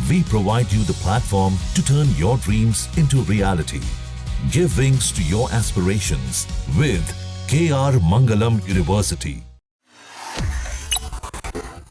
We provide you the platform to turn your dreams into reality. Give wings to your aspirations with KR Mangalam University.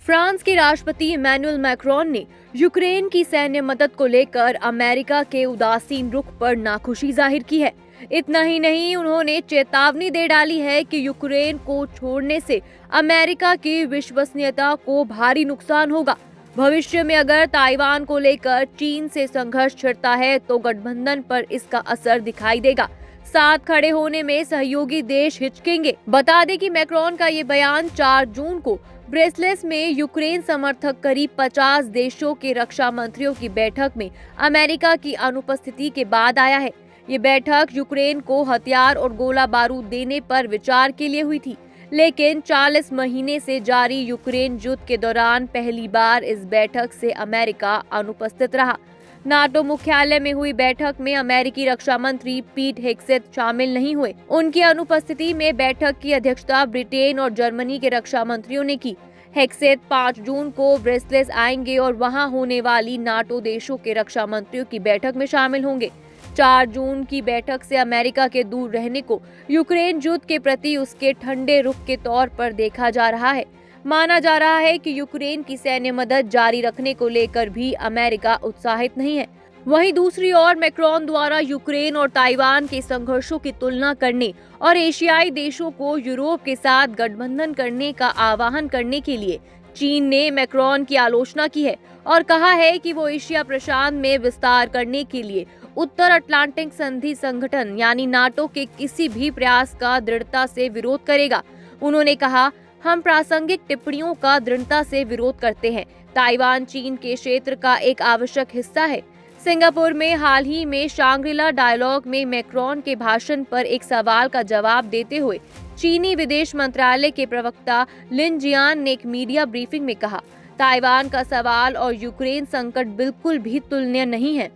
France के राष्ट्रपति Emmanuel Macron ने Ukraine की सैन्य मदद को लेकर अमेरिका के उदासीन रुख पर नाखुशी जाहिर की है। इतना ही नहीं, उन्होंने चेतावनी दे डाली है कि यूक्रेन को छोड़ने से अमेरिका की विश्वसनीयता को भारी नुकसान होगा। भविष्य में अगर ताइवान को लेकर चीन से संघर्ष छिड़ता है तो गठबंधन पर इसका असर दिखाई देगा। साथ खड़े होने में सहयोगी देश हिचकेंगे। बता दें कि मैक्रोन का ये बयान 4 जून को ब्रसेल्स में यूक्रेन समर्थक करीब 50 देशों के रक्षा मंत्रियों की बैठक में अमेरिका की अनुपस्थिति के बाद आया है। ये बैठक यूक्रेन को हथियार और गोला बारूद देने पर विचार के लिए हुई थी, लेकिन 40 महीने से जारी यूक्रेन युद्ध के दौरान पहली बार इस बैठक से अमेरिका अनुपस्थित रहा। नाटो मुख्यालय में हुई बैठक में अमेरिकी रक्षा मंत्री पीट हेग्सेथ शामिल नहीं हुए। उनकी अनुपस्थिति में बैठक की अध्यक्षता ब्रिटेन और जर्मनी के रक्षा मंत्रियों ने की। हेग्सेथ 5 जून को ब्रसेल्स आएंगे और वहां होने वाली नाटो देशों के रक्षा मंत्रियों की बैठक में शामिल होंगे। 4 जून की बैठक से अमेरिका के दूर रहने को यूक्रेन युद्ध के प्रति उसके ठंडे रुख के तौर पर देखा जा रहा है। माना जा रहा है कि यूक्रेन की सैन्य मदद जारी रखने को लेकर भी अमेरिका उत्साहित नहीं है। वहीं दूसरी ओर मैक्रोन द्वारा यूक्रेन और ताइवान के संघर्षों की तुलना करने और एशियाई देशों को यूरोप के साथ गठबंधन करने का आह्वान करने के लिए चीन ने मैक्रोन की आलोचना की है और कहा है कि वो एशिया प्रशांत में विस्तार करने के लिए उत्तर अटलांटिक संधि संगठन यानी नाटो के किसी भी प्रयास का दृढ़ता से विरोध करेगा। उन्होंने कहा, हम प्रासंगिक टिप्पणियों का दृढ़ता से विरोध करते हैं। ताइवान चीन के क्षेत्र का एक आवश्यक हिस्सा है। सिंगापुर में हाल ही में शांग्रीला डायलॉग में मैक्रोन के भाषण पर एक सवाल का जवाब देते हुए चीनी विदेश मंत्रालय के प्रवक्ता लिन जियान ने एक मीडिया ब्रीफिंग में कहा, ताइवान का सवाल और यूक्रेन संकट बिल्कुल भी तुलनीय नहीं है।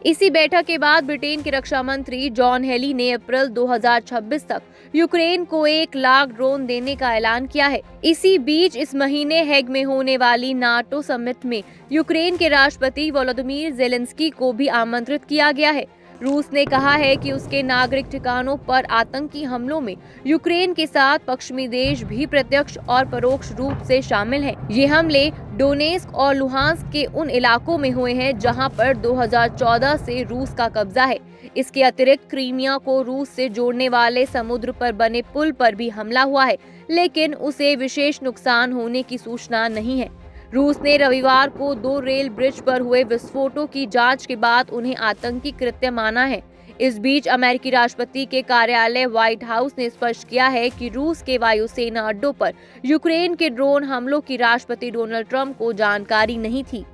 इसी बैठक के बाद ब्रिटेन के रक्षा मंत्री जॉन हेली ने अप्रैल 2026 तक यूक्रेन को 1 लाख ड्रोन देने का ऐलान किया है। इसी बीच इस महीने हेग में होने वाली नाटो समिट में यूक्रेन के राष्ट्रपति वोलोदिमीर ज़ेलेंस्की को भी आमंत्रित किया गया है। रूस ने कहा है कि उसके नागरिक ठिकानों पर आतंकी हमलों में यूक्रेन के साथ पश्चिमी देश भी प्रत्यक्ष और परोक्ष रूप से शामिल हैं। ये हमले डोनेस्क और लुहांस्क के उन इलाकों में हुए हैं जहां पर 2014 से रूस का कब्जा है। इसके अतिरिक्त क्रीमिया को रूस से जोड़ने वाले समुद्र पर बने पुल पर भी हमला हुआ है, लेकिन उसे विशेष नुकसान होने की सूचना नहीं है। रूस ने रविवार को 2 रेल ब्रिज पर हुए विस्फोटों की जांच के बाद उन्हें आतंकी कृत्य माना है। इस बीच अमेरिकी राष्ट्रपति के कार्यालय व्हाइट हाउस ने स्पष्ट किया है कि रूस के वायुसेना अड्डों पर यूक्रेन के ड्रोन हमलों की राष्ट्रपति डोनाल्ड ट्रंप को जानकारी नहीं थी।